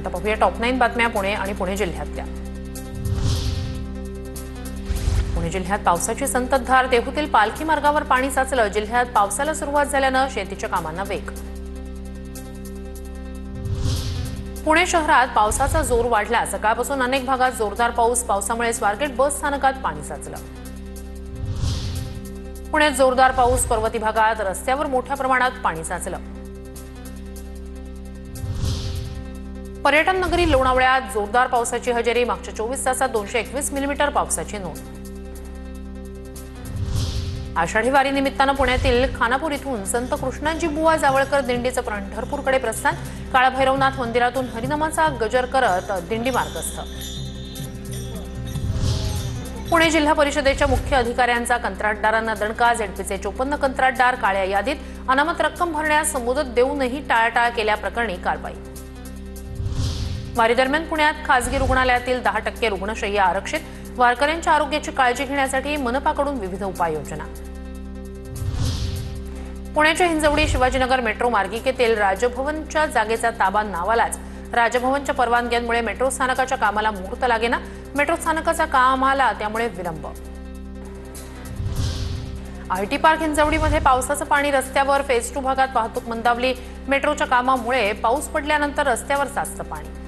आता पाहूया टॉप 9 बातम्या पुणे आणि पुणे जिल्ह्यातल्या। पुणे जिल्ह्यात पावसाची संततधार। देहूतील पालखी मार्गावर पाणी साचलं। जिल्ह्यात पावसाला सुरुवात झाल्यानं शेतीच्या कामांना वेग। पुणे शहरात पावसाचा जोर वाढला। सकाळपासून अनेक भागात जोरदार पाऊस। पावसामुळे स्वारगेट बस स्थानकात पाणी साचलं। पुण्यात जोरदार पाऊस। पर्वती भागात रस्त्यावर मोठ्या प्रमाणात पाणी साचलं। पर्यटन नगरी लोणावळ्यात जोरदार पावसाची हजेरी। मागच्या 24 तासात 221 मिलीमीटर पावसाची नोंद। आषाढी वारी निमित्तानं पुण्यातील खानापूर इथून संत कृष्णाजी बुवा जावळकर दिंडीचं पंढरपूरकडे प्रस्थान। काळभैरवनाथ मंदिरातून हरिनामाचा गजर करत दिंडी मार्गस्थ। पुणे जिल्हा परिषदेच्या मुख्य अधिकाऱ्यांचा कंत्राटदारांना दणका। झेडपीचे 54 कंत्राटदार काळ्या यादीत। अनामत रक्कम भरण्यास मुदत देऊनही टाळाटाळ केल्याप्रकरणी कारवाई। वारी दरम्यान पुण्यात खासगी रुग्णालयातील 10% रुग्णशय्या आरक्षित। वारकऱ्यांच्या आरोग्याची काळजी घेण्यासाठी मनपाकडून विविध उपाययोजना। पुण्याच्या हिंजवडी शिवाजीनगर मेट्रो मार्गिकेतील राजभवनच्या जागेचा ताबा नावालाच। राजभवनच्या परवानग्यांमुळे मेट्रो स्थानकाच्या कामाला मुहूर्त लागेना। मेट्रो स्थानकाचा कामाला त्यामुळे विलंब। आयटी पार्क हिंजवडीमध्ये पावसाचं पाणी रस्त्यावर। फेज 2 भागात वाहतूक मंदावली। मेट्रोच्या कामामुळे पाऊस पडल्यानंतर रस्त्यावर साचतं पाणी।